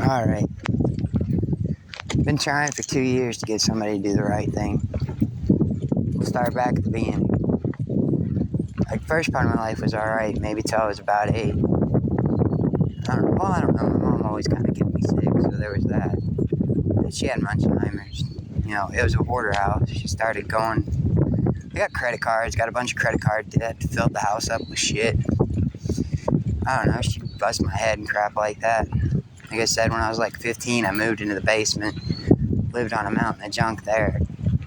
Alright. Been trying for 2 years to get somebody to do the right thing. We'll start back at the beginning. Like, first part of my life was alright, maybe till I was about 8. I don't know. My mom always kind of kept me sick, so there was that. But she had Alzheimer's. You know, it was a hoarder house. She started going. I got credit cards, got a bunch of credit card debt, filled the house up with shit. I don't know, she buzzed my head and crap like that. Like I said, when I was like 15, I moved into the basement, lived on a mountain of junk there.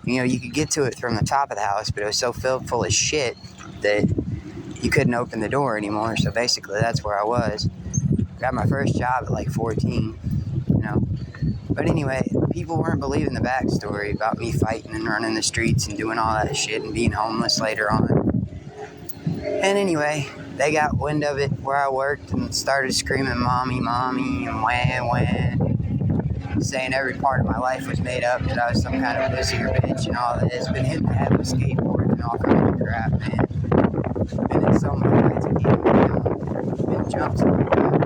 You know, you could get to it from the top of the house, but it was so filled full of shit that you couldn't open the door anymore. So basically, that's where I was. Got my first job at like 14, you know. But anyway, people weren't believing the backstory about me fighting and running the streets and doing all that shit and being homeless later on. And anyway, they got wind of it where I worked and started screaming, "Mommy, mommy," and wah, saying every part of my life was made up, that I was some kind of pussy or bitch and all this. Been hitting the head with skateboards and all kinds of crap, man. Been in so many fights again, you know. Been jumped so many times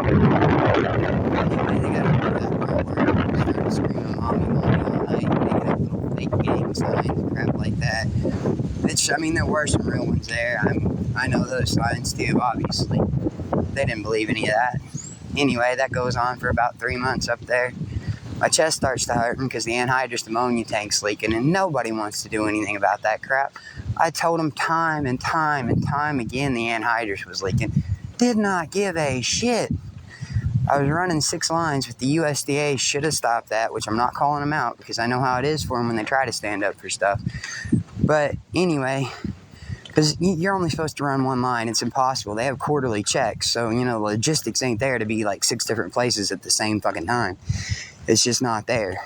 Anyway, they got started screaming, "Mommy, mommy," all night, making up little fake gang signs and crap like that. Which, I mean, there were some real ones there. I know those signs too, obviously. They didn't believe any of that. Anyway, that goes on for about 3 months up there. My chest starts to hurt because the anhydrous ammonia tank's leaking, and nobody wants to do anything about that crap. I told them time and time and time again the anhydrous was leaking. Did not give a shit. I was running 6 lines with the USDA, should have stopped that, which I'm not calling them out because I know how it is for them when they try to stand up for stuff. But anyway, because you're only supposed to run 1 line. It's impossible. They have quarterly checks. So, you know, logistics ain't there to be like 6 different places at the same fucking time. It's just not there.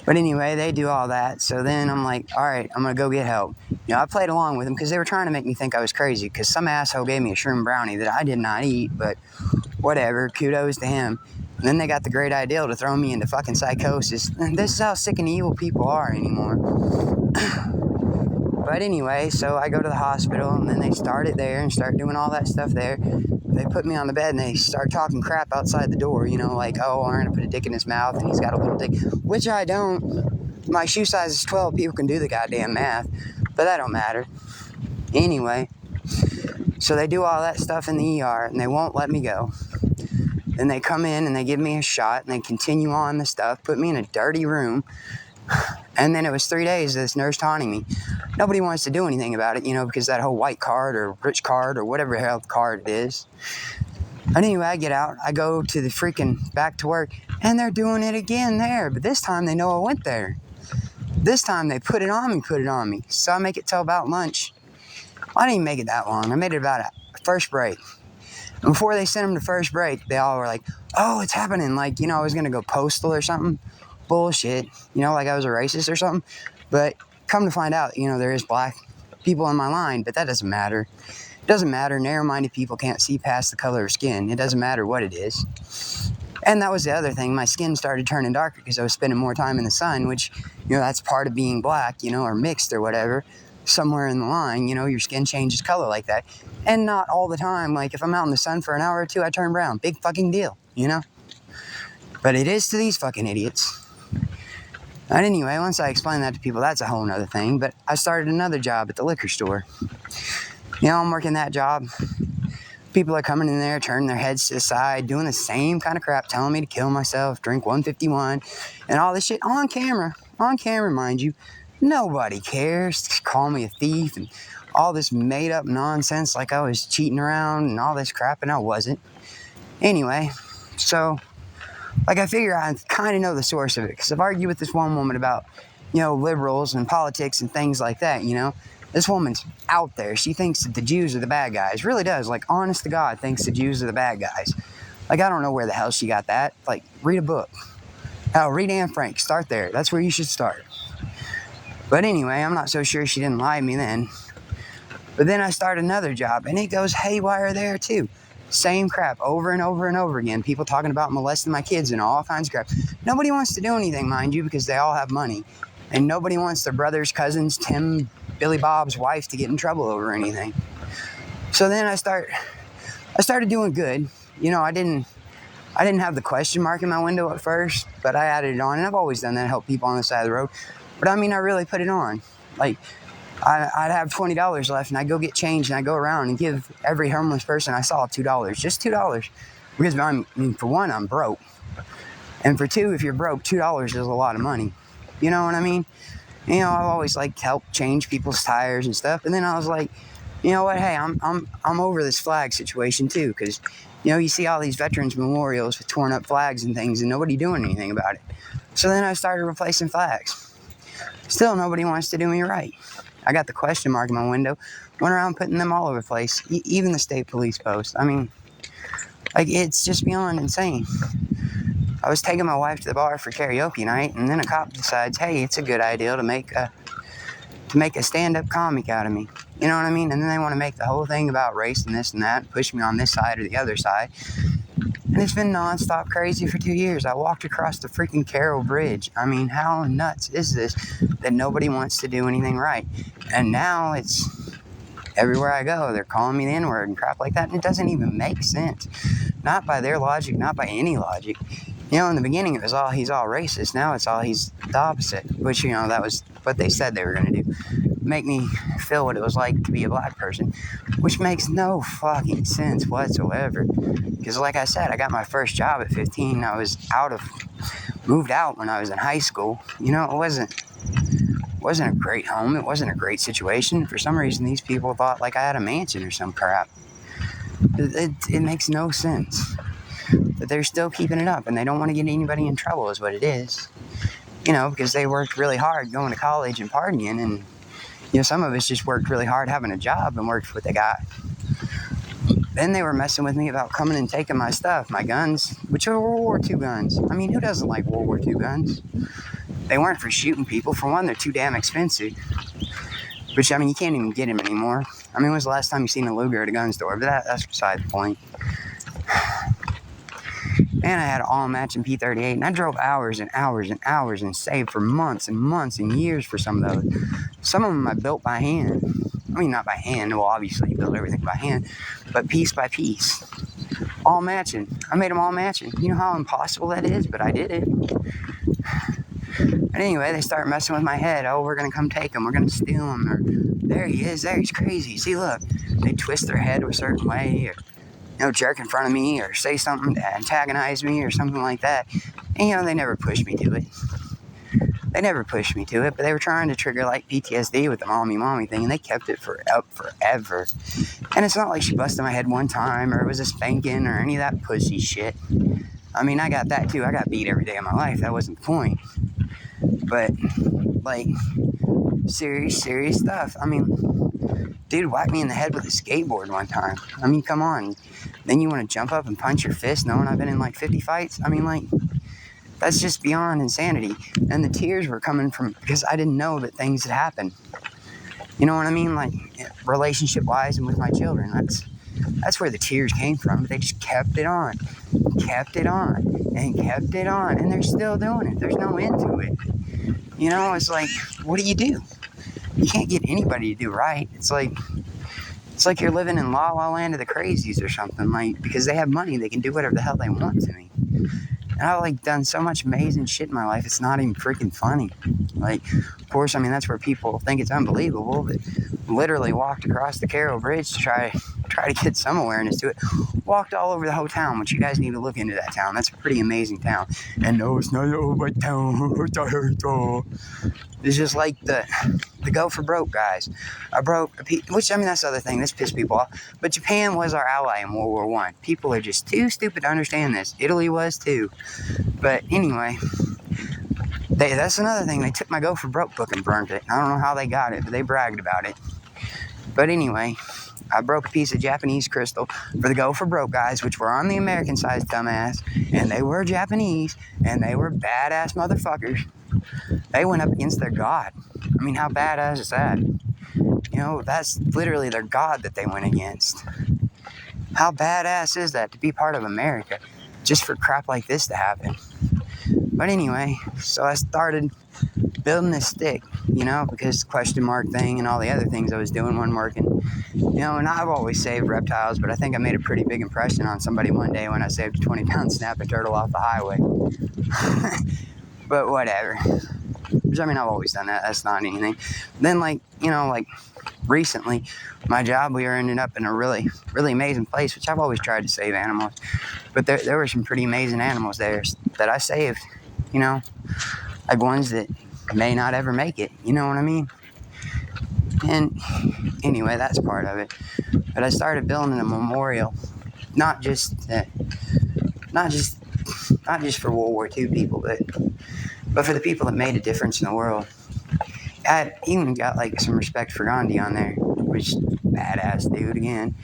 But anyway, they do all that. So then I'm like, all right, I'm going to go get help. You know, I played along with them because they were trying to make me think I was crazy because some asshole gave me a shroom brownie that I did not eat. But whatever, kudos to him. And then they got the great idea to throw me into fucking psychosis. And this is how sick and evil people are anymore. But anyway, so I go to the hospital, and then they start it there and start doing all that stuff there. They put me on the bed, and they start talking crap outside the door, you know, like, oh, I'm going to put a dick in his mouth, and he's got a little dick, which I don't. My shoe size is 12. People can do the goddamn math, but that don't matter. Anyway, so they do all that stuff in the ER, and they won't let me go. Then they come in, and they give me a shot, and they continue on the stuff, put me in a dirty room. And then it was 3 days of this nurse taunting me. Nobody wants to do anything about it, you know, because that whole white card or rich card or whatever health card it is. And anyway, I get out. I go to the freaking back to work, and they're doing it again there. But this time they know I went there. This time they put it on me. So I make it till about lunch. I didn't even make it that long. I made it about a first break. And before they sent them to first break, they all were like, oh, it's happening. Like, you know, I was going to go postal or something. Bullshit, you know, like I was a racist or something. But come to find out, you know, there is black people in my line, but that doesn't matter. It doesn't matter. Narrow-minded people can't see past the color of skin. It doesn't matter what it is. And that was the other thing. My skin started turning darker because I was spending more time in the sun, which, you know, that's part of being black, you know, or mixed or whatever. Somewhere in the line, you know, your skin changes color like that. And not all the time. Like, if I'm out in the sun for an hour or two, I turn brown. Big fucking deal, you know? But it is to these fucking idiots. And anyway, once I explain that to people, that's a whole nother thing. But I started another job at the liquor store. You know, I'm working that job. People are coming in there, turning their heads to the side, doing the same kind of crap, telling me to kill myself, drink 151, and all this shit on camera. On camera, mind you. Nobody cares. Call me a thief and all this made-up nonsense like I was cheating around and all this crap, and I wasn't. Anyway, so... like, I figure I kind of know the source of it, because I've argued with this one woman about, you know, liberals and politics and things like that, you know. This woman's out there. She thinks that the Jews are the bad guys. Really does. Like, honest to God, thinks the Jews are the bad guys. Like, I don't know where the hell she got that. Like, read a book. Hell, read Anne Frank. Start there. That's where you should start. But anyway, I'm not so sure she didn't lie to me then. But then I start another job, and it goes haywire there, too. Same crap over and over and over again. People talking about molesting my kids and all kinds of crap. Nobody wants to do anything, mind you, because they all have money. And nobody wants their brothers, cousins, Tim Billy Bob's wife to get in trouble over anything. So then I started doing good. You know, I didn't have the question mark in my window at first, but I added it on, and I've always done that, help people on the side of the road. But I mean, I really put it on. Like, I'd have $20 left, and I'd go get change, and I'd go around and give every homeless person I saw $2, just $2. Because, I mean, for one, I'm broke. And for two, if you're broke, $2 is a lot of money. You know what I mean? You know, I've always liked to help change people's tires and stuff. And then I was like, you know what? Hey, I'm over this flag situation too, because you know you see all these veterans memorials with torn up flags and things, and nobody doing anything about it. So then I started replacing flags. Still, nobody wants to do me right. I got the question mark in my window, went around putting them all over the place, even the state police post. I mean, like, it's just beyond insane. I was taking my wife to the bar for karaoke night, and then a cop decides, hey, it's a good idea to make a stand-up comic out of me. You know what I mean? And then they want to make the whole thing about race and this and that, and push me on this side or the other side. And it's been nonstop crazy for 2 years. I walked across the freaking Carroll Bridge. I mean, how nuts is this that nobody wants to do anything right? And now it's everywhere I go, they're calling me the N-word and crap like that, and it doesn't even make sense. Not by their logic, not by any logic. You know, in the beginning it was all he's all racist. Now it's all he's the opposite, which, you know, that was what they said they were going to do. Make me feel what it was like to be a black person, which makes no fucking sense whatsoever. Because like I said, I got my first job at 15. I was moved out when I was in high school. You know, it wasn't a great home. It wasn't a great situation. For some reason, these people thought like I had a mansion or some crap. It makes no sense. But they're still keeping it up, and they don't want to get anybody in trouble is what it is. You know, because they worked really hard going to college and partying, and, you know, some of us just worked really hard having a job and worked what they got. Then they were messing with me about coming and taking my stuff, my guns, which are World War II guns. I mean, who doesn't like World War II guns? They weren't for shooting people. For one, they're too damn expensive. Which, I mean, you can't even get them anymore. I mean, when was the last time you seen a Luger at a gun store? But that's beside the point. And I had an all-matching P38, and I drove hours and hours and hours and saved for months and months and years for some of those. Some of them I built by hand. I mean, not by hand. Well, obviously, you build everything by hand. But piece by piece. All matching. I made them all matching. You know how impossible that is? But I did it. But anyway, they start messing with my head. Oh, we're going to come take him. We're going to steal him. Or, there he is. There, he's crazy. See, look. They twist their head a certain way, or, you know, jerk in front of me, or say something to antagonize me, or something like that. And, you know, they never pushed me to it. They never pushed me to it, but they were trying to trigger, like, PTSD with the mommy thing, and they kept it forever. And it's not like she busted my head one time, or it was a spanking, or any of that pussy shit. I mean, I got that, too. I got beat every day of my life. That wasn't the point. But, like, serious stuff. I mean, dude whacked me in the head with a skateboard one time. I mean, come on. Then you want to jump up and punch your fist knowing I've been in, like, 50 fights? I mean, like, that's just beyond insanity. And the tears were coming from, because I didn't know that things had happened. You know what I mean? Like, relationship-wise and with my children. That's where the tears came from. But they just kept it on. Kept it on. And kept it on. And they're still doing it. There's no end to it. You know, it's like, what do? You can't get anybody to do right. It's like you're living in La La Land of the crazies or something. Like, because they have money, they can do whatever the hell they want to me. And I've, like, done so much amazing shit in my life, it's not even freaking funny. Like, of course, I mean, that's where people think it's unbelievable, but literally walked across the Carroll Bridge to try to get some awareness to it. Walked all over the whole town, which you guys need to look into that town. That's a pretty amazing town. And no, it's not an old town. It's just like the go for broke guys. Which, I mean, that's the other thing. This pissed people off. But Japan was our ally in World War I. People are just too stupid to understand this. Italy was too. But anyway, that's another thing. They took my go for broke book and burned it. I don't know how they got it, but they bragged about it. But anyway, I broke a piece of Japanese crystal for the go for broke guys, which were on the American side, dumbass. And they were Japanese, and they were badass motherfuckers. They went up against their god. I mean, how badass is that? You know, that's literally their god that they went against. How badass is that to be part of America just for crap like this to happen? But anyway, so I started building this stick. because the question mark thing and all the other things I was doing wasn't working. And I've always saved reptiles, but I think I made a pretty big impression on somebody one day when I saved a 20-pound snapping turtle off the highway. But whatever. Which, I've always done that. That's not anything. Then, recently, my job, we were ending up in a really, really amazing place, which I've always tried to save animals. But there were some pretty amazing animals there that I saved, like ones that may not ever make it, you know what I mean? And anyway, that's part of it. But I started building a memorial, not just for World War II people, but for the people that made a difference in the world. I even got some respect for Gandhi on there, which badass dude again.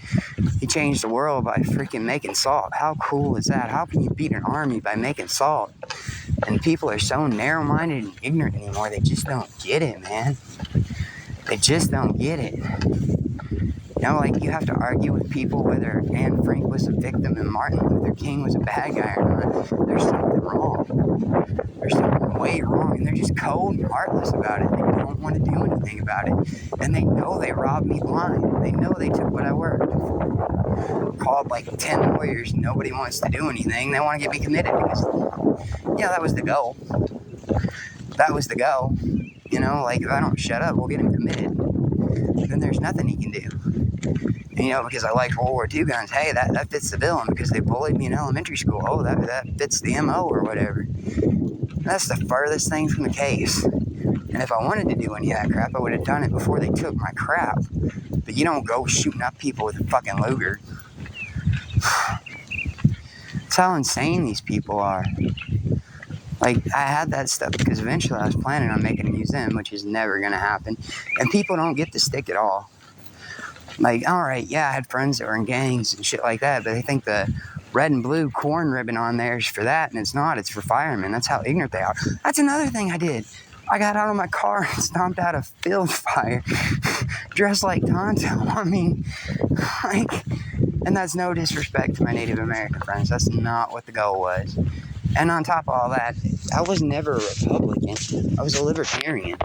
He changed the world by freaking making salt. How cool is that? How can you beat an army by making salt? And people are so narrow-minded and ignorant anymore. They just don't get it, man. They just don't get it. You have to argue with people whether Anne Frank was a victim and Martin Luther King was a bad guy or not. There's something wrong. There's something way wrong, and they're just cold and heartless about it. They don't want to do anything about it. And they know they robbed me blind. They know they took what I worked for. Called 10 lawyers, and nobody wants to do anything. They want to get me committed because, that was the goal. That was the goal. If I don't shut up, we'll get him committed. Then there's nothing he can do. Because I liked World War II guns, hey, that fits the bill. And because they bullied me in elementary school, oh, that fits the MO or whatever. That's the furthest thing from the case. And if I wanted to do any of that crap, I would have done it before they took my crap. But you don't go shooting up people with a fucking Luger. That's how insane these people are. I had that stuff because eventually I was planning on making a museum, which is never going to happen. And people don't get the stick at all. Alright, yeah, I had friends that were in gangs and shit like that, but they think the red and blue corn ribbon on there is for that, and it's not. It's for firemen. That's how ignorant they are. That's another thing I did. I got out of my car and stomped out a field fire dressed like Tonto. And that's no disrespect to my Native American friends. That's not what the goal was. And on top of all that, I was never a Republican. I was a Libertarian.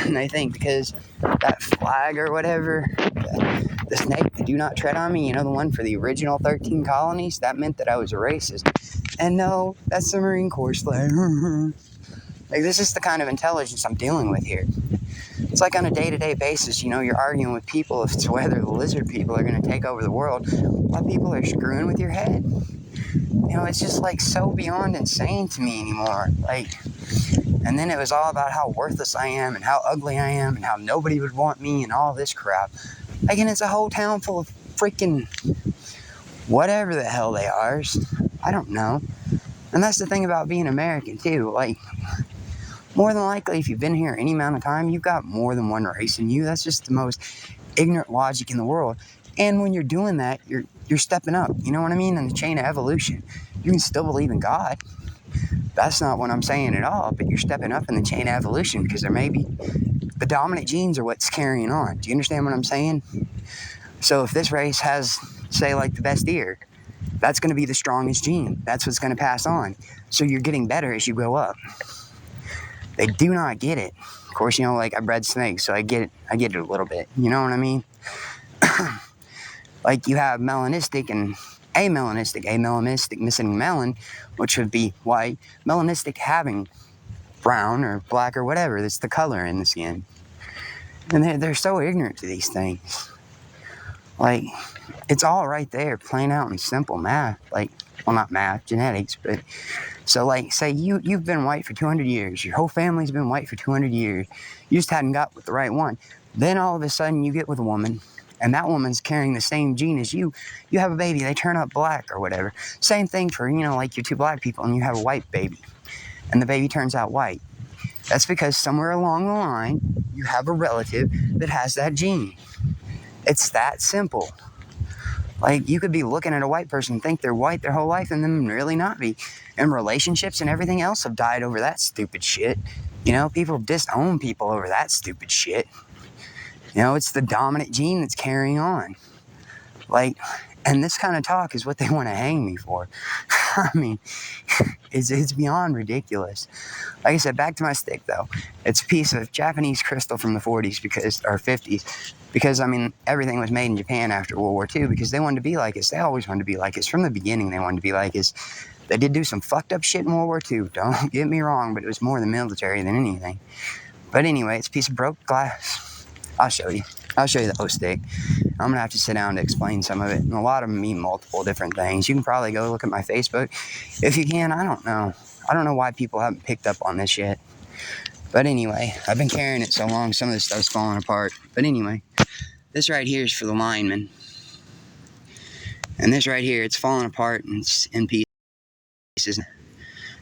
And I think because that flag or whatever, the snake, the do not tread on me, the one for the original 13 colonies, that meant that I was a racist. And no, that's the Marine Corps flag. This is the kind of intelligence I'm dealing with here. It's on a day-to-day basis, you're arguing with people as to whether the lizard people are going to take over the world while people are screwing with your head. It's just so beyond insane to me anymore. And then it was all about how worthless I am and how ugly I am and how nobody would want me and all this crap. And it's a whole town full of freaking whatever the hell they are. I don't know. And that's the thing about being American too. More than likely, if you've been here any amount of time, you've got more than one race in you. That's just the most ignorant logic in the world. And when you're doing that, you're stepping up, you know what I mean, in the chain of evolution. You can still believe in God. That's not what I'm saying at all, but you're stepping up in the chain of evolution because there may be the dominant genes are what's carrying on. Do you understand what I'm saying? So if this race has, say, the best ear, that's going to be the strongest gene. That's what's going to pass on. So you're getting better as you go up. They do not get it. Of course, I bred snakes, so I get it a little bit. You know what I mean? You have melanistic and amelanistic. Amelanistic missing melon, which would be white. Melanistic having brown or black or whatever. That's the color in the skin. And they're so ignorant to these things. It's all right there, plain out and simple math. Not math, genetics, but... So, say you've been white for 200 years. Your whole family's been white for 200 years. You just hadn't got with the right one. Then all of a sudden you get with a woman, and that woman's carrying the same gene as you. You have a baby, they turn up black or whatever. Same thing for, your two black people, and you have a white baby, and the baby turns out white. That's because somewhere along the line, you have a relative that has that gene. It's that simple. You could be looking at a white person and think they're white their whole life and then really not be. And relationships and everything else have died over that stupid shit. People disown people over that stupid shit. It's the dominant gene that's carrying on. And this kind of talk is what they want to hang me for. I mean, it's beyond ridiculous. Like I said, back to my stick though. It's a piece of Japanese crystal from the 40s or 50s, because I mean everything was made in Japan after World War II because they wanted to be like us. They always wanted to be like us from the beginning. They wanted to be like us. They did do some fucked up shit in World War II. Don't get me wrong, but it was more the military than anything. But anyway, it's a piece of broke glass. I'll show you the whole stick. I'm going to have to sit down to explain some of it. And a lot of them mean multiple different things. You can probably go look at my Facebook. If you can, I don't know. I don't know why people haven't picked up on this yet. But anyway, I've been carrying it so long, some of this stuff's falling apart. But anyway, this right here is for the lineman. And this right here, it's falling apart and it's in pieces.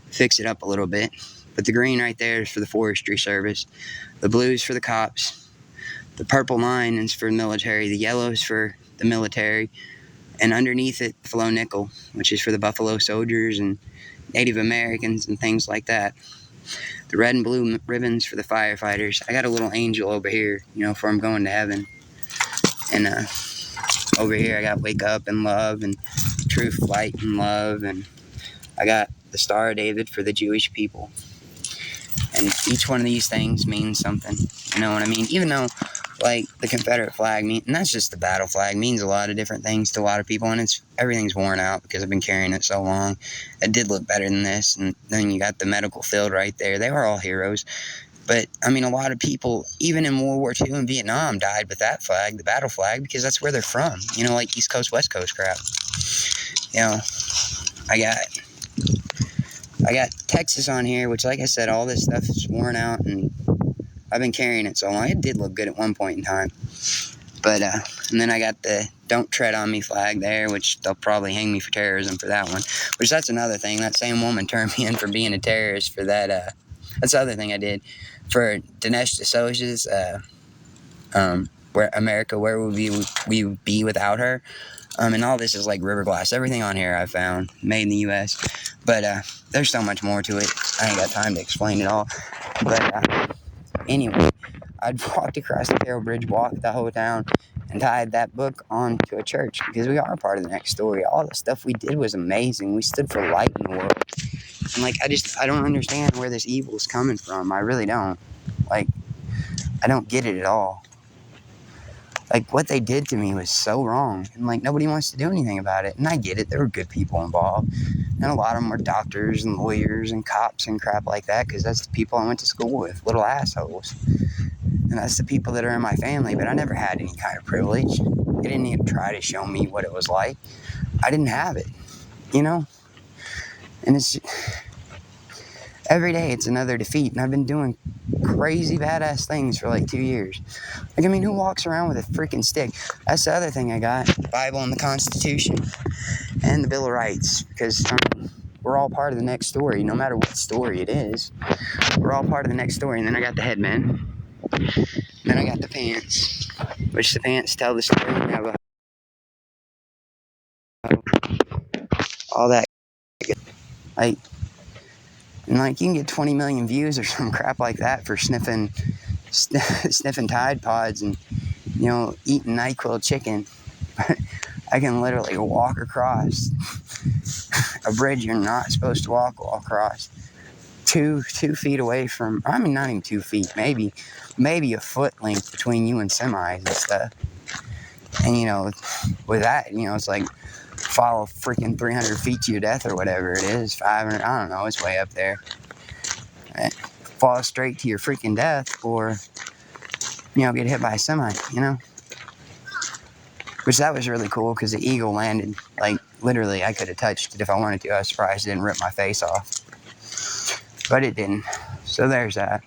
Fix it up a little bit. But the green right there is for the Forestry Service. The blue is for the cops. The purple line is for the military. The yellow is for the military. And underneath it, Buffalo Nickel, which is for the Buffalo Soldiers and Native Americans and things like that. The red and blue ribbons for the firefighters. I got a little angel over here, for I'm going to heaven. And over here I got Wake Up and Love and Truth, Light, and Love. And I got the Star of David for the Jewish people. And each one of these things means something. You know what I mean? Even though, like, the Confederate flag, and that's just the battle flag, means a lot of different things to a lot of people. And everything's worn out because I've been carrying it so long. It did look better than this. And then you got the medical field right there. They were all heroes. But, I mean, a lot of people, even in World War II and Vietnam, died with that flag, the battle flag, because that's where they're from. Like East Coast, West Coast crap. I got Texas on here, which, like I said, all this stuff is worn out, and I've been carrying it so long. It did look good at one point in time. But, and then I got the Don't Tread on Me flag there, which they'll probably hang me for terrorism for that one. Which, that's another thing. That same woman turned me in for being a terrorist for that. That's the other thing I did. For Dinesh D'Souza's, where would we be without her? And all this is like river glass. Everything on here I found, made in the U.S. But there's so much more to it. I ain't got time to explain it all. But anyway, I'd walked across the Carroll Bridge Walk the whole town and tied that book onto a church because we are part of the next story. All the stuff we did was amazing. We stood for light in the world. And I don't understand where this evil is coming from. I really don't. I don't get it at all. What they did to me was so wrong. And, nobody wants to do anything about it. And I get it. There were good people involved. And a lot of them were doctors and lawyers and cops and crap like that because that's the people I went to school with, little assholes. And that's the people that are in my family. But I never had any kind of privilege. They didn't even try to show me what it was like. I didn't have it, And it's... Every day it's another defeat, and I've been doing crazy badass things for 2 years. Who walks around with a freaking stick? That's the other thing I got. The Bible and the Constitution and the Bill of Rights, because we're all part of the next story, no matter what story it is. We're all part of the next story. And then I got the headband. And then I got the pants, which the pants tell the story. And have all that. And you can get 20 million views or some crap like that for sniffing Tide Pods and, eating NyQuil chicken. I can literally walk across a bridge you're not supposed to walk across 2 feet away from, not even 2 feet, maybe a foot length between you and semis and stuff. And, with that, it's follow freaking 300 feet to your death or whatever it is, 500, I don't know, it's way up there. Fall straight to your freaking death or, get hit by a semi, Which that was really cool because the Eagle landed, literally I could have touched it if I wanted to. I was surprised it didn't rip my face off. But it didn't. So there's that.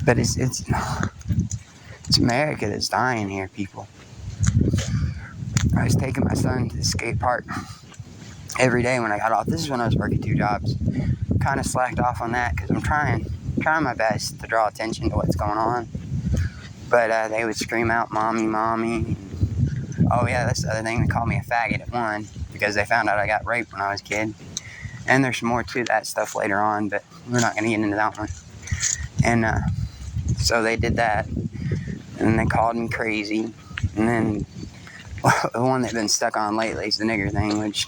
But it's America that's dying here, people. I was taking my son to the skate park every day when I got off. This is when I was working 2 jobs. Kind of slacked off on that because I'm trying my best to draw attention to what's going on. But they would scream out, "Mommy, mommy." Oh yeah, that's the other thing. They called me a faggot at one because they found out I got raped when I was a kid. And there's more to that stuff later on, but we're not going to get into that one. And so they did that. And they called me crazy. And then The one they've been stuck on lately is the nigger thing, which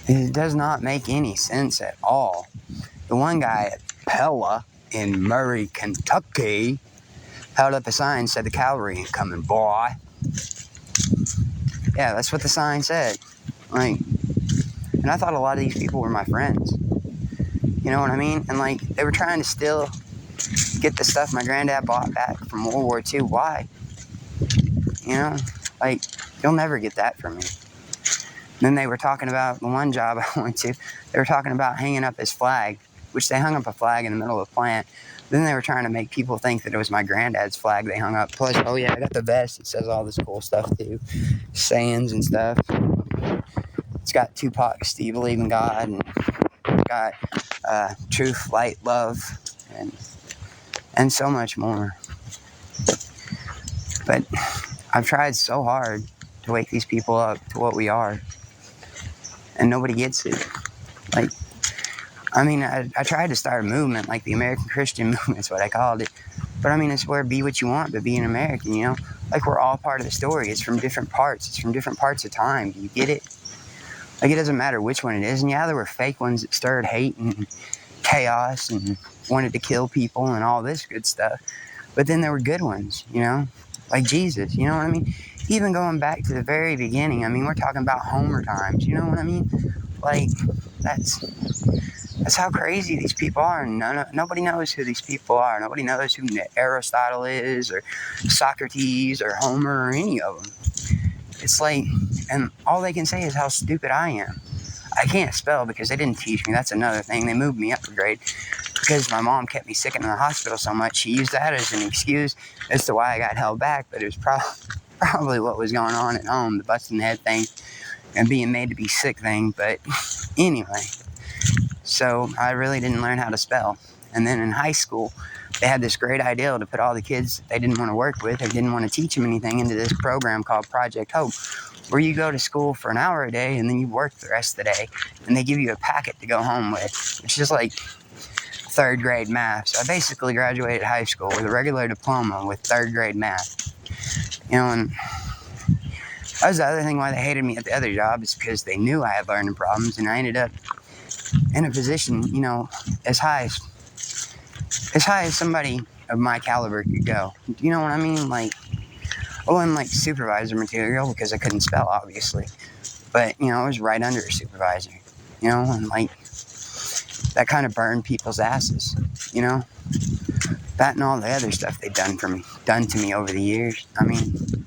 it does not make any sense at all. The one guy at Pella in Murray, Kentucky, held up a sign, said the cavalry ain't coming, boy. Yeah, that's what the sign said. Like, and I thought a lot of these people were my friends. You know what I mean? And like, they were trying to still get the stuff my granddad bought back from World War II. Why? You know, like, you'll never get that from me. Then they were talking about the one job I went to. They were talking about hanging up his flag, which they hung up a flag in the middle of the plant. Then they were trying to make people think that it was my granddad's flag they hung up. Plus, oh yeah, I got the vest. It says all this cool stuff too, sayings and stuff. It's got Tupac's "Do You Believe in God?" and it's got truth, light, love, and so much more. But I've tried so hard to wake these people up to what we are, and nobody gets it. Like, I mean, I tried to start a movement, like the American Christian movement is what I called it. But I mean, it's where be what you want, but be an American, you know? Like, we're all part of the story. It's from different parts. It's from different parts of time. Do you get it? Like, it doesn't matter which one it is. And yeah, there were fake ones that stirred hate and chaos and wanted to kill people and all this good stuff. But then there were good ones, you know? Like Jesus, you know what I mean? Even going back to the very beginning, I mean, we're talking about Homer times, you know what I mean? Like, that's how crazy these people are. And nobody knows who these people are. Nobody knows who Aristotle is or Socrates or Homer or any of them. It's like, and all they can say is how stupid I am. I can't spell because they didn't teach me. That's another thing. They moved me up a grade because my mom kept me sick in the hospital so much. She used that as an excuse as to why I got held back. But it was probably what was going on at home, the busting head thing and being made to be sick thing. But anyway, so I really didn't learn how to spell. And then in high school, they had this great idea to put all the kids they didn't want to work with or didn't want to teach them anything into this program called Project Hope, where you go to school for an hour a day and then you work the rest of the day, and they give you a packet to go home with, which is like third grade math. So I basically graduated high school with a regular diploma with third grade math. You know, and that was the other thing why they hated me at the other job, is because they knew I had learning problems, and I ended up in a position, you know, as high as somebody of my caliber could go. You know what I mean? Like, I wasn't like supervisor material because I couldn't spell, obviously. But, you know, I was right under a supervisor, you know, and like, that kind of burned people's asses, you know? That and all the other stuff they'd done to me over the years. I mean,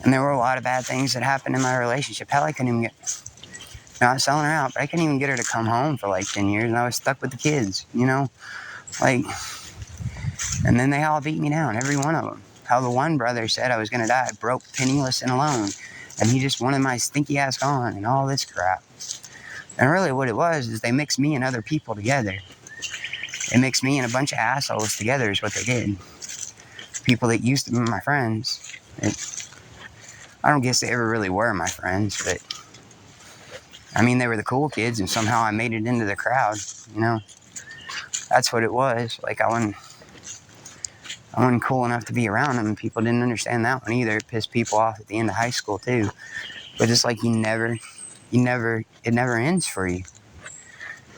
and there were a lot of bad things that happened in my relationship. Hell, I couldn't even not selling her out, but I couldn't even get her to come home for like 10 years, and I was stuck with the kids, you know? Like, and then they all beat me down, every one of them. How the one brother said I was going to die broke, penniless, and alone, and he just wanted my stinky ass gone and all this crap. And really what it was is they mixed me and other people together. They mixed me and a bunch of assholes together is what they did. People that used to be my friends. I don't guess they ever really were my friends, but I mean, they were the cool kids, and somehow I made it into the crowd, you know? That's what it was. Like, I wasn't cool enough to be around them, and people didn't understand that one either. It pissed people off at the end of high school, too. But it's like it never ends for you.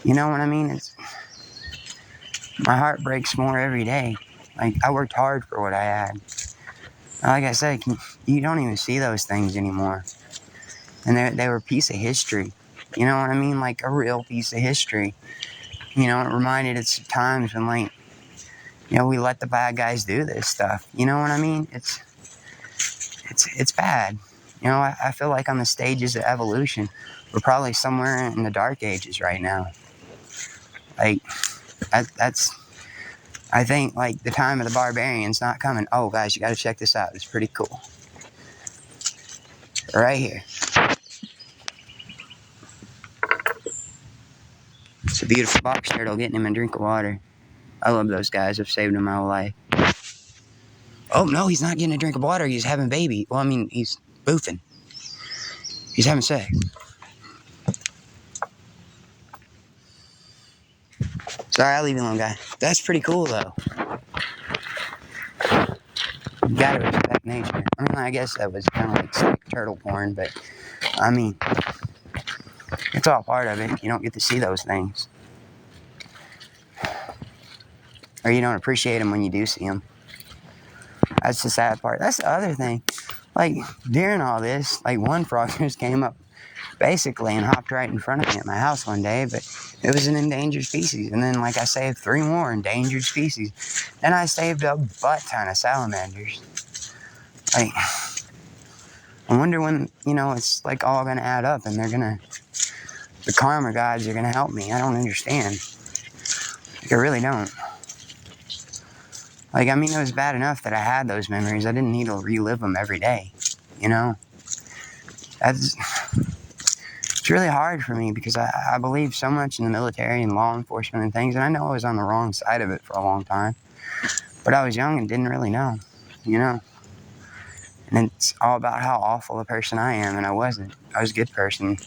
You know what I mean? My heart breaks more every day. Like, I worked hard for what I had. Like I said, you don't even see those things anymore. And they were a piece of history. You know what I mean? Like, a real piece of history. You know, it reminded us of times when, like, you know, we let the bad guys do this stuff. You know what I mean? It's bad. You know, I feel like on the stages of evolution, we're probably somewhere in the dark ages right now. Like, I think, like, the time of the barbarians not coming. Oh, guys, you got to check this out. It's pretty cool. Right here. It's a beautiful box turtle getting him a drink of water. I love those guys. I've saved them my whole life. Oh, no, he's not getting a drink of water. He's having a baby. Well, I mean, he's boofing. He's having sex. Sorry, I'll leave you alone, guy. That's pretty cool, though. You gotta respect nature. I mean, I guess that was kind of like sick turtle porn, but I mean, it's all part of it. You don't get to see those things, or you don't appreciate them when you do see them. That's the sad part. That's the other thing. Like, during all this, like, one frog just came up basically and hopped right in front of me at my house one day, but it was an endangered species. And then, like, I saved 3 more endangered species. And I saved a butt ton of salamanders. Like, I wonder when, it's, like, all going to add up and the karma gods are going to help me. I don't understand. Like, I really don't. Like, I mean, it was bad enough that I had those memories. I didn't need to relive them every day, It's really hard for me because I believe so much in the military and law enforcement and things, and I know I was on the wrong side of it for a long time. But I was young and didn't really know, And it's all about how awful a person I am, and I wasn't. I was a good person.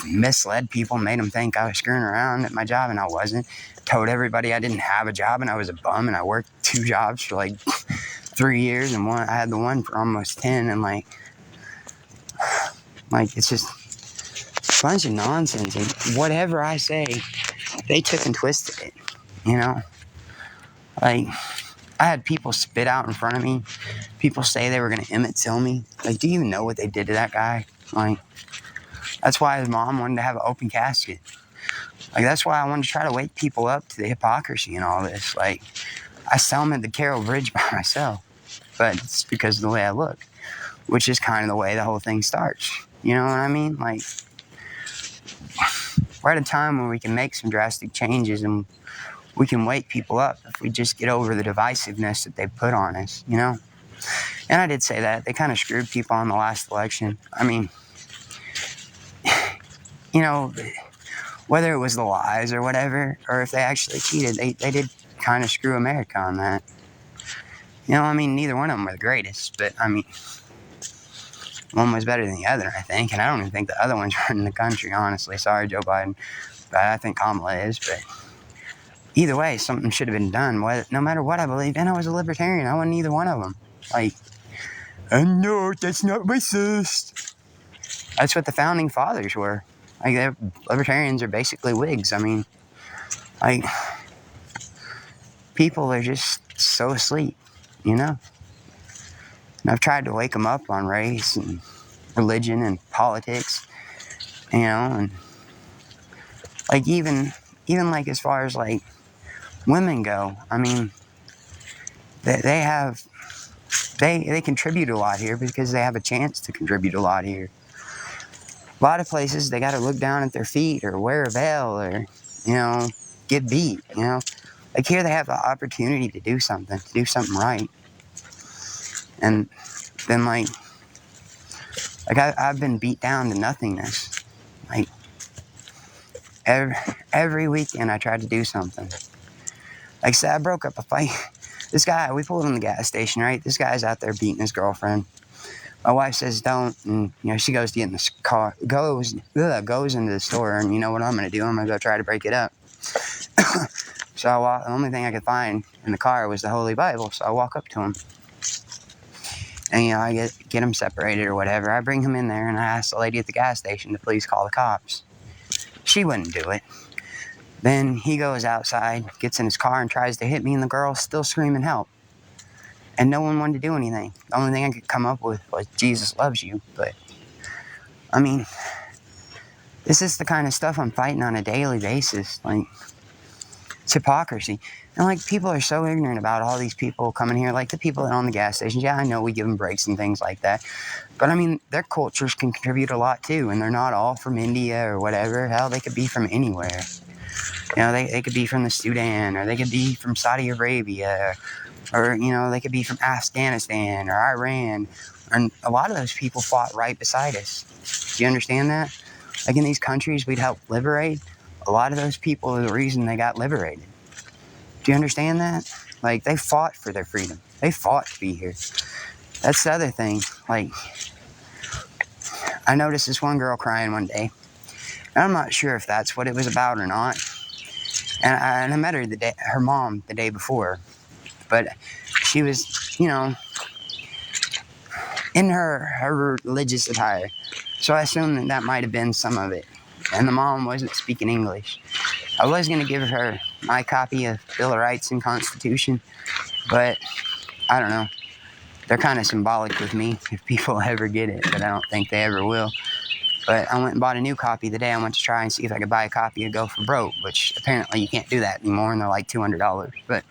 Misled people, made them think I was screwing around at my job, and I wasn't. Told everybody I didn't have a job and I was a bum, and I worked 2 jobs for like 3 years, and I had the one for almost 10, and like it's just a bunch of nonsense. And whatever I say, they took and twisted it, Like, I had people spit out in front of me. People say they were going to Emmett Till me. Like, do you even know what they did to that guy? Like, that's why his mom wanted to have an open casket. Like, that's why I wanted to try to wake people up to the hypocrisy and all this. Like, I celebrated the Carroll Bridge by myself, but it's because of the way I look, which is kind of the way the whole thing starts. You know what I mean? Like, we're at a time where we can make some drastic changes and we can wake people up if we just get over the divisiveness that they put on us, And I did say that. They kind of screwed people on the last election. I mean, whether it was the lies or whatever, or if they actually cheated, they did kind of screw America on that. Neither one of them were the greatest, but, one was better than the other, I think, and I don't even think the other one's running the country, honestly. Sorry, Joe Biden, but I think Kamala is, but either way, something should have been done, no matter what I believe, and I was a libertarian. I wasn't either one of them. Like, no, that's not racist. That's what the founding fathers were. Like, libertarians are basically Whigs. People are just so asleep, And I've tried to wake them up on race and religion and politics, and like even like as far as like women go, they contribute a lot here because they have a chance to contribute a lot here. A lot of places they got to look down at their feet or wear a veil or get beat. Like here they have the opportunity to do something right, and then like I've been beat down to nothingness. Like every weekend I tried to do something. Like I said, I broke up a fight. This guy, we pulled in the gas station, right? This guy's out there beating his girlfriend. My wife says don't, and she goes to get in the car, goes into the store, and you know what I'm gonna do? I'm gonna go try to break it up. So the only thing I could find in the car was the Holy Bible. So I walk up to him, and I get him separated or whatever. I bring him in there, and I ask the lady at the gas station to please call the cops. She wouldn't do it. Then he goes outside, gets in his car, and tries to hit me, and the girl's still screaming help. And no one wanted to do anything. The only thing I could come up with was Jesus loves you. But, this is the kind of stuff I'm fighting on a daily basis. Like, it's hypocrisy. And, like, people are so ignorant about all these people coming here. Like, the people that own the gas stations. Yeah, I know we give them breaks and things like that. But, their cultures can contribute a lot, too. And they're not all from India or whatever. Hell, they could be from anywhere. They could be from the Sudan, or they could be from Saudi Arabia, or, they could be from Afghanistan or Iran. And a lot of those people fought right beside us. Do you understand that? Like in these countries we'd help liberate, a lot of those people are the reason they got liberated. Do you understand that? Like, they fought for their freedom. They fought to be here. That's the other thing. Like, I noticed this one girl crying one day. And I'm not sure if that's what it was about or not. And I met her her mom the day before. But she was, in her religious attire. So I assume that might have been some of it. And the mom wasn't speaking English. I was going to give her my copy of Bill of Rights and Constitution, but I don't know. They're kind of symbolic with me if people ever get it, but I don't think they ever will. But I went and bought a new copy the day I went to try and see if I could buy a copy of Go for Broke, which apparently you can't do that anymore, and they're like $200. But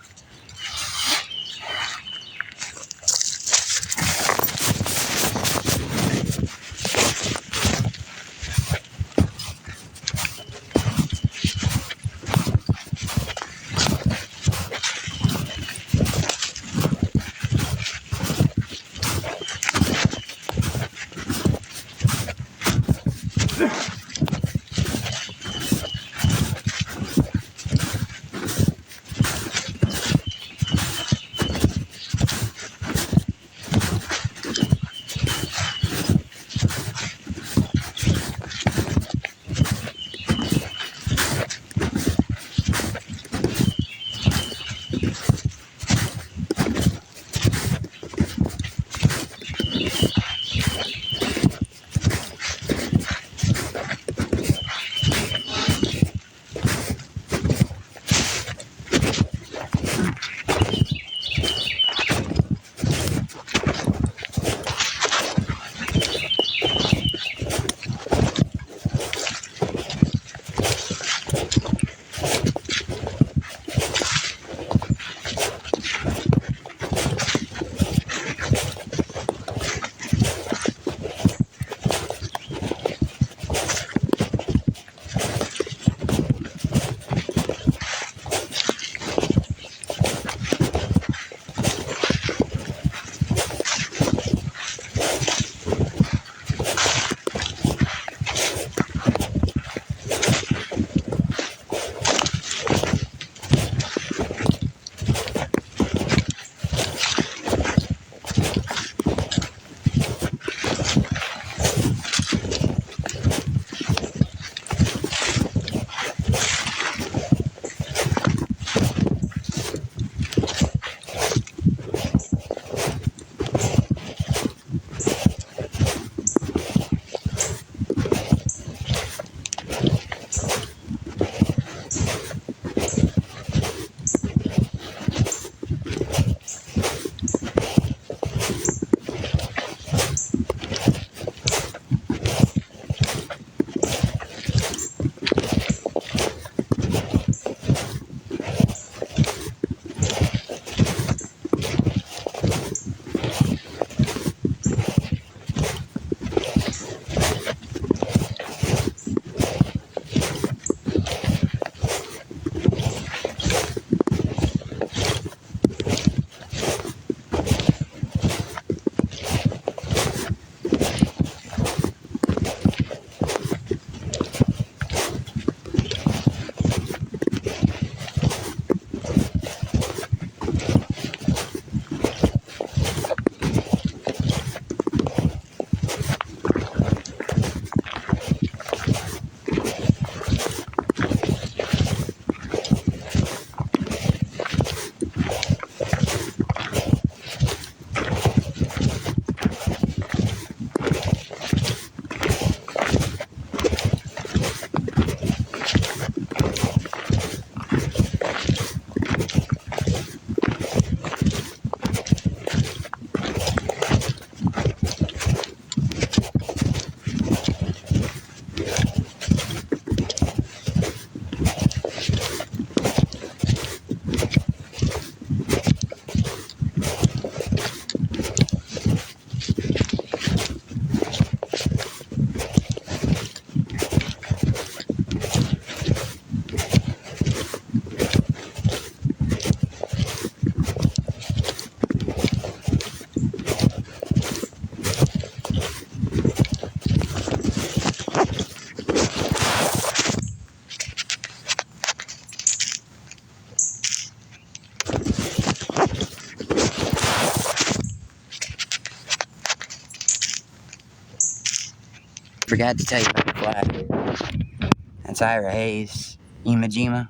forgot to tell you about the flag. That's Ira Hayes, Iwo Jima.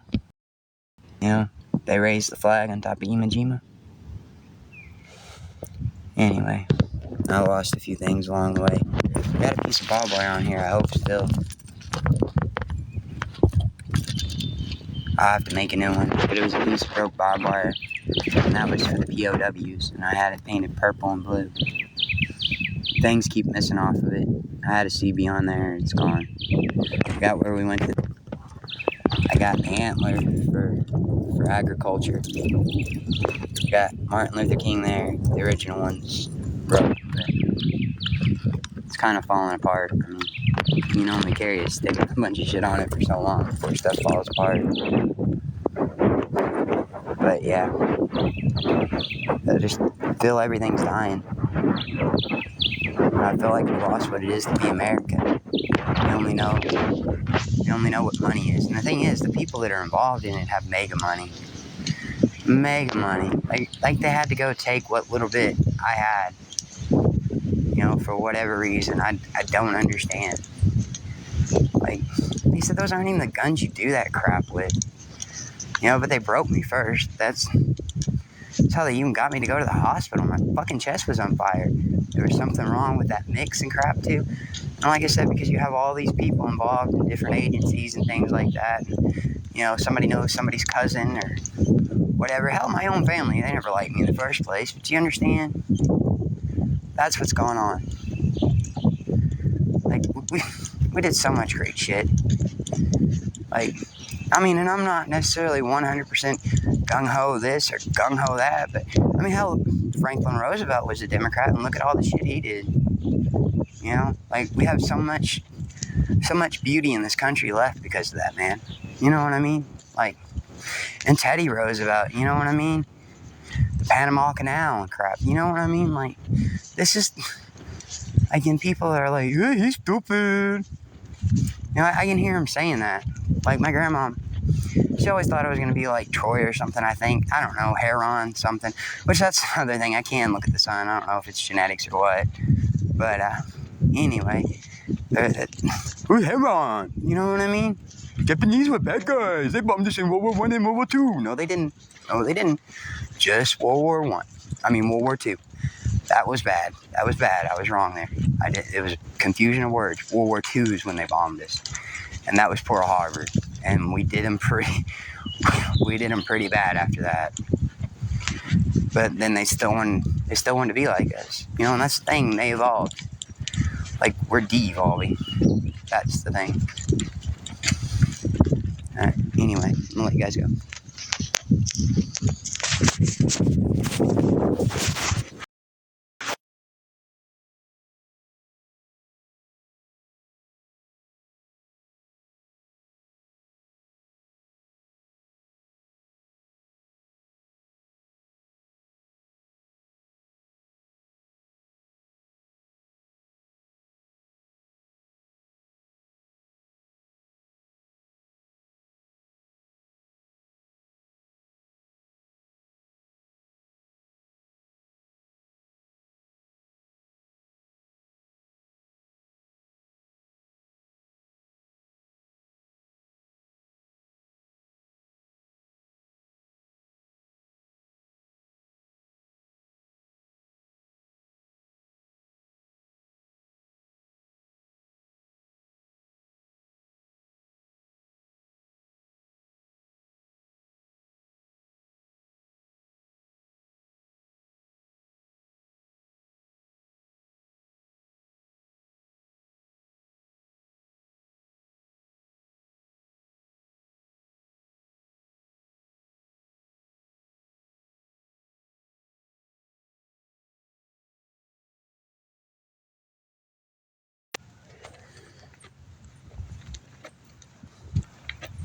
You know, they raised the flag on top of Iwo Jima. Anyway, I lost a few things along the way. Got a piece of barbed wire on here, I hope still. I'll have to make a new one. But it was a piece of broke barbed wire. And that was for the POWs. And I had it painted purple and blue. Things keep missing off of it. I had a CB on there, it's gone. Got where we went to. I got the antler for agriculture. Got Martin Luther King there. The original one's broke, but it's kind of falling apart. I mean, you can only carry a stick with a bunch of shit on it for so long before stuff falls apart. But yeah, I just feel everything's dying. I feel like we lost what it is to be America. We only know what money is. And the thing is, the people that are involved in it have mega money. Mega money. Like they had to go take what little bit I had, for whatever reason. I don't understand. Like, he said those aren't even the guns you do that crap with. But they broke me first. That's how they even got me to go to the hospital. My fucking chest was on fire. There was something wrong with that mix and crap too. And like I said, because you have all these people involved in different agencies and things like that. And, somebody knows somebody's cousin or whatever. Hell, my own family, they never liked me in the first place. But you understand? That's what's going on. Like, we did so much great shit. Like, and I'm not necessarily 100% gung-ho this or gung-ho that, but, hell, Franklin Roosevelt was a Democrat, and look at all the shit he did. We have so much beauty in this country left because of that, man. You know what I mean? And Teddy Roosevelt, you know what I mean? The Panama Canal and crap, you know what I mean? This is, and people are like, hey, he's stupid. I can hear him saying that. Like, my grandma, she always thought I was going to be like Troy or something, I think. I don't know, Heron, something. Which, that's another thing. I can look at the sun. I don't know if it's genetics or what. But, anyway. Heron, you know what I mean? Japanese were bad guys. They bombed us in World War I and World War II. No, they didn't. Just World War I. World War II. That was bad. I was wrong there. It was confusion of words. World War II is when they bombed us. And that was Pearl Harbor. And we did them pretty bad after that. But then they still wanted to be like us. And that's the thing, they evolved. Like, we're de-evolving. That's the thing. Alright, anyway, I'm gonna let you guys go.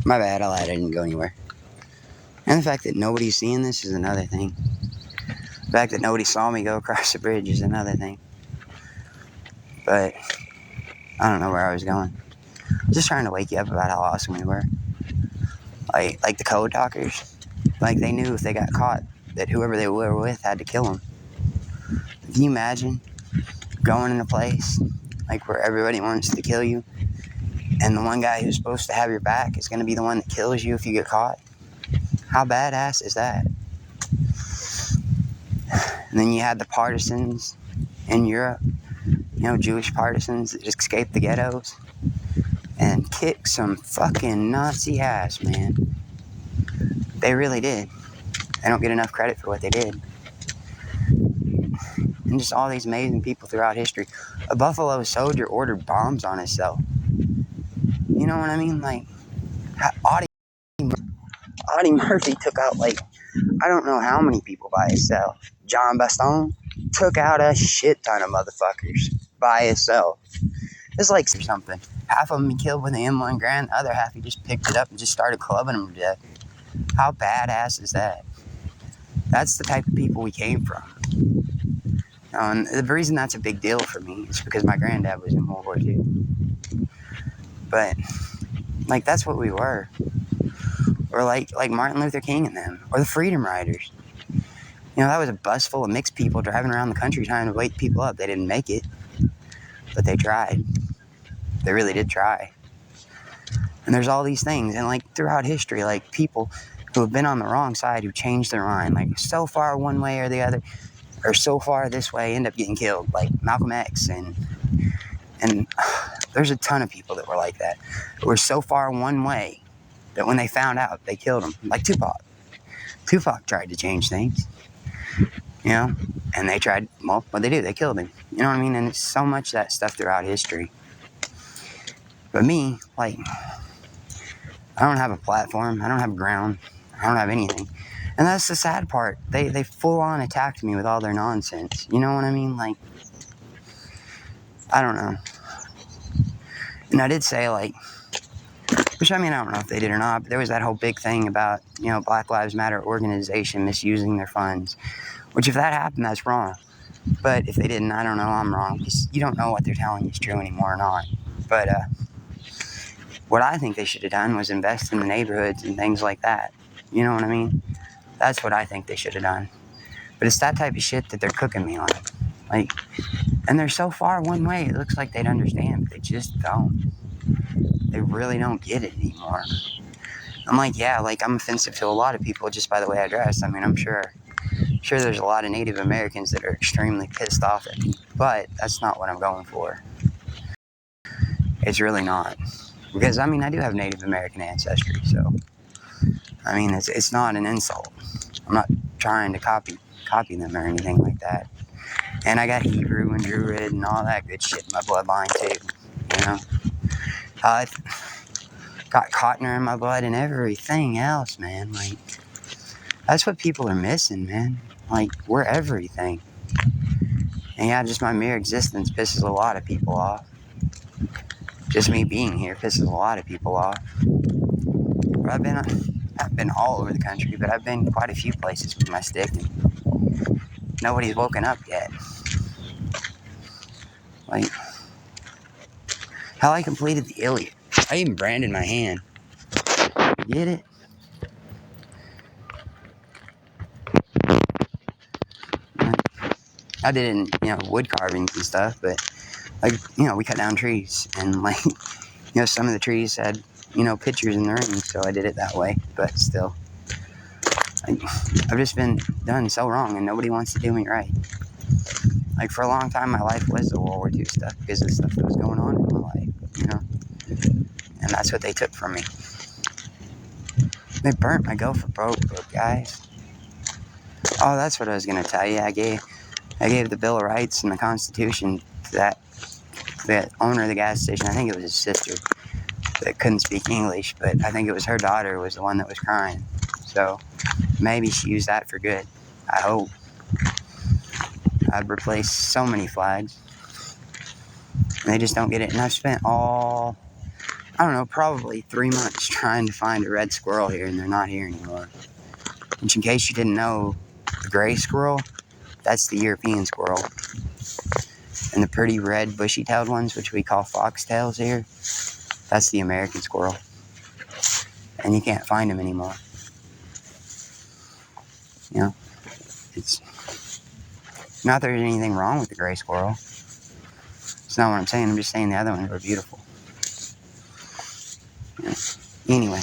My bad, I lied, I didn't go anywhere. And the fact that nobody's seeing this is another thing. The fact that nobody saw me go across the bridge is another thing. But I don't know where I was going. Just trying to wake you up about how awesome we were. Like the code talkers. Like, they knew if they got caught that whoever they were with had to kill them. Can you imagine going in a place like where everybody wants to kill you, and the one guy who's supposed to have your back is going to be the one that kills you if you get caught? How badass is that? And then you had the partisans in Europe, Jewish partisans that escaped the ghettos and kicked some fucking Nazi ass, man. They really did. They don't get enough credit for what they did. And just all these amazing people throughout history. A Buffalo Soldier ordered bombs on himself. You know what I mean? Like, Audie Murphy took out, like, I don't know how many people by himself. John Baston took out a shit ton of motherfuckers by himself. It's like something. Half of them he killed with an M1 Garand, the other half he just picked it up and just started clubbing them to death. How badass is that? That's the type of people we came from. And the reason that's a big deal for me is because my granddad was in World War II. But, like, that's what we were. Or like Martin Luther King and them. Or the Freedom Riders. That was a bus full of mixed people driving around the country trying to wake people up. They didn't make it. But they tried. They really did try. And there's all these things. And, like, throughout history, like, people who have been on the wrong side who changed their mind. Like, so far one way or the other. Or so far this way, end up getting killed. Like Malcolm X. And there's a ton of people that were like that. Who were so far one way that when they found out, they killed them. Like Tupac. Tupac tried to change things. And they tried, well, what they do? They killed him. You know what I mean? And it's so much that stuff throughout history. But me, like, I don't have a platform. I don't have ground. I don't have anything. And that's the sad part. They full on attacked me with all their nonsense. You know what I mean? Like, I don't know. And I did say, like, which, I mean, I don't know if they did or not, but there was that whole big thing about, Black Lives Matter organization misusing their funds. Which, if that happened, that's wrong. But if they didn't, I don't know, I'm wrong. Because you don't know what they're telling you is true anymore or not. But what I think they should have done was invest in the neighborhoods and things like that. You know what I mean? That's what I think they should have done. But it's that type of shit that they're cooking me on. Like, and they're so far one way, it looks like they'd understand, but they just don't. They really don't get it anymore. I'm like, yeah, like, I'm offensive to a lot of people just by the way I dress. I mean, I'm sure there's a lot of Native Americans that are extremely pissed off at me, but that's not what I'm going for. It's really not. Because, I mean, I do have Native American ancestry, so, I mean, it's not an insult. I'm not trying to copy them or anything like that. And I got Hebrew and Druid and all that good shit in my bloodline, too, I got Cottner in my blood and everything else, man. Like, that's what people are missing, man. Like, we're everything. And yeah, just my mere existence pisses a lot of people off. Just me being here pisses a lot of people off. But I've been all over the country, but I've been quite a few places with my stick, and nobody's woken up yet. Like, how I completed the Iliad. I even branded my hand. Get it? I did it in, wood carvings and stuff, but, like, we cut down trees, and, like, some of the trees had, pictures in the ring, so I did it that way, but still. I've just been done so wrong, and nobody wants to do me right. Like, for a long time, my life was the World War II stuff, because of the stuff that was going on in my life, And that's what they took from me. They burnt my Go for Broke book, guys. Oh, that's what I was going to tell you. I gave the Bill of Rights and the Constitution to that owner of the gas station. I think it was his sister that couldn't speak English, but I think it was her daughter was the one that was crying. So maybe she used that for good. I hope. I've replaced so many flags. And they just don't get it. And I've spent probably 3 months trying to find a red squirrel here, and they're not here anymore. Which, in case you didn't know, the gray squirrel, that's the European squirrel. And the pretty red bushy-tailed ones, which we call foxtails here, that's the American squirrel. And you can't find them anymore. It's not that there's anything wrong with the gray squirrel. It's not what I'm saying. I'm just saying the other ones were beautiful. Anyway.